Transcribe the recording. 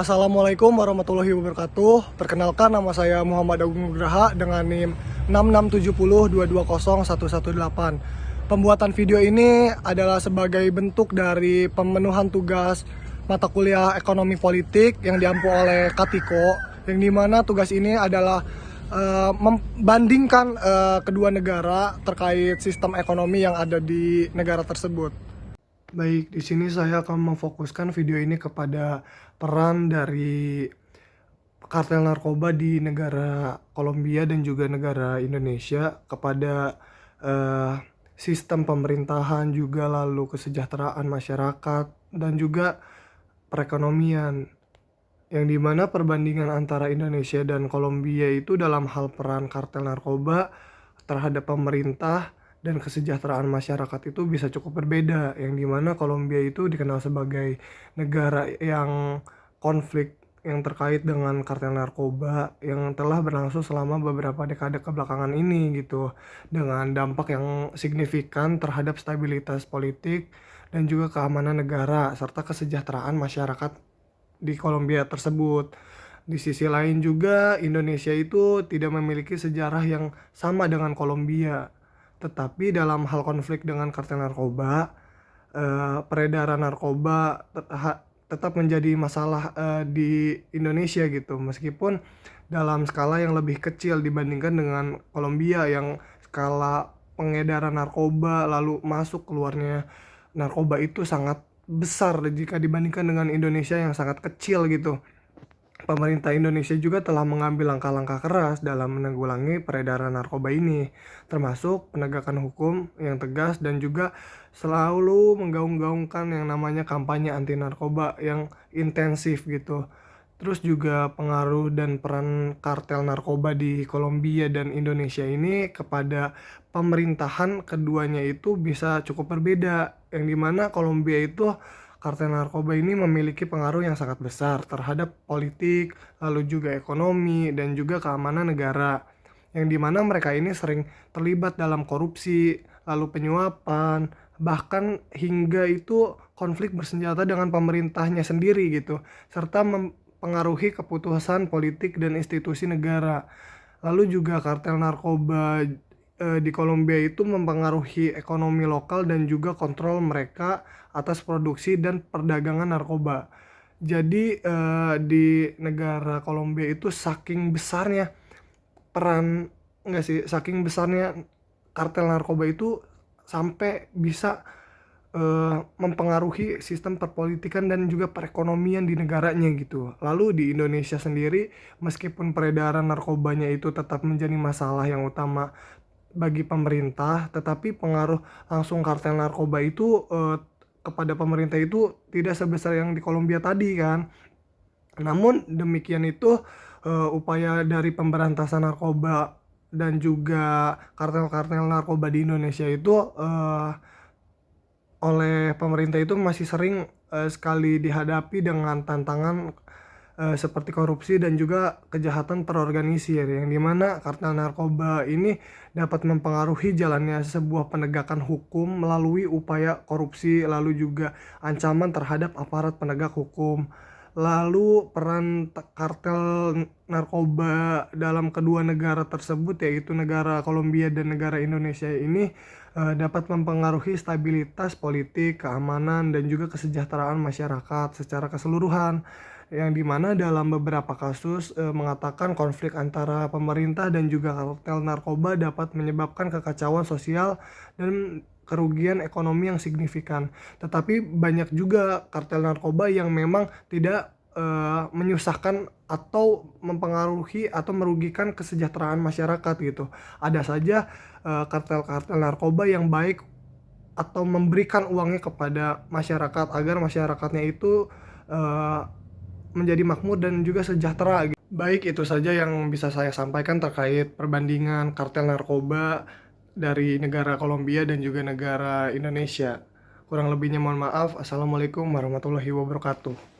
Assalamualaikum warahmatullahi wabarakatuh. Perkenalkan, nama saya Muhammad Agung Nugraha dengan NIM 6670220118. Pembuatan video ini adalah sebagai bentuk dari pemenuhan tugas mata kuliah ekonomi politik yang diampu oleh Katiko, yang dimana tugas ini adalah membandingkan kedua negara terkait sistem ekonomi yang ada di negara tersebut. Baik, di sini saya akan memfokuskan video ini kepada peran dari kartel narkoba di negara Kolombia dan juga negara Indonesia kepada sistem pemerintahan, juga lalu kesejahteraan masyarakat dan juga perekonomian, yang dimana perbandingan antara Indonesia dan Kolombia itu dalam hal peran kartel narkoba terhadap pemerintah dan kesejahteraan masyarakat itu bisa cukup berbeda, yang dimana Kolombia itu dikenal sebagai negara yang konflik yang terkait dengan kartel narkoba yang telah berlangsung selama beberapa dekade kebelakangan ini gitu, dengan dampak yang signifikan terhadap stabilitas politik dan juga keamanan negara serta kesejahteraan masyarakat di Kolombia tersebut. Di sisi lain juga Indonesia itu tidak memiliki sejarah yang sama dengan Kolombia. Tetapi dalam hal konflik dengan kartel narkoba, peredaran narkoba tetap menjadi masalah di Indonesia gitu. Meskipun dalam skala yang lebih kecil dibandingkan dengan Kolombia yang skala pengedaran narkoba lalu masuk keluarnya narkoba itu sangat besar jika dibandingkan dengan Indonesia yang sangat kecil gitu. Pemerintah Indonesia juga telah mengambil langkah-langkah keras dalam menanggulangi peredaran narkoba ini, termasuk penegakan hukum yang tegas dan juga selalu menggaung-gaungkan yang namanya kampanye anti narkoba yang intensif gitu. Terus juga pengaruh dan peran kartel narkoba di Kolombia dan Indonesia ini kepada pemerintahan keduanya itu bisa cukup berbeda, yang dimana Kolombia itu kartel narkoba ini memiliki pengaruh yang sangat besar terhadap politik, lalu juga ekonomi, dan juga keamanan negara. Yang dimana mereka ini sering terlibat dalam korupsi, lalu penyuapan, bahkan hingga itu konflik bersenjata dengan pemerintahnya sendiri gitu, serta mempengaruhi keputusan politik dan institusi negara. Lalu juga kartel narkoba di Kolombia itu mempengaruhi ekonomi lokal dan juga kontrol mereka atas produksi dan perdagangan narkoba. Jadi di negara Kolombia itu saking besarnya kartel narkoba itu sampai bisa mempengaruhi sistem perpolitikan dan juga perekonomian di negaranya gitu. Lalu di Indonesia sendiri, meskipun peredaran narkobanya itu tetap menjadi masalah yang utama bagi pemerintah, tetapi pengaruh langsung kartel narkoba itu kepada pemerintah itu tidak sebesar yang di Kolombia tadi kan. Namun demikian itu upaya dari pemberantasan narkoba dan juga kartel-kartel narkoba di Indonesia itu oleh pemerintah itu masih sering sekali dihadapi dengan tantangan seperti korupsi dan juga kejahatan terorganisir, yang dimana kartel narkoba ini dapat mempengaruhi jalannya sebuah penegakan hukum melalui upaya korupsi, lalu juga ancaman terhadap aparat penegak hukum. Lalu peran kartel narkoba dalam kedua negara tersebut, yaitu negara Kolombia dan negara Indonesia ini dapat mempengaruhi stabilitas politik, keamanan, dan juga kesejahteraan masyarakat secara keseluruhan, yang dimana dalam beberapa kasus mengatakan konflik antara pemerintah dan juga kartel narkoba dapat menyebabkan kekacauan sosial dan kerugian ekonomi yang signifikan. Tetapi banyak juga kartel narkoba yang memang tidak menyusahkan atau mempengaruhi atau merugikan kesejahteraan masyarakat gitu. Ada saja kartel-kartel narkoba yang baik atau memberikan uangnya kepada masyarakat agar masyarakatnya itu menjadi makmur dan juga sejahtera gitu. Baik, itu saja yang bisa saya sampaikan terkait perbandingan kartel narkoba dari negara Kolombia dan juga negara Indonesia. Kurang lebihnya mohon maaf. Assalamualaikum warahmatullahi wabarakatuh.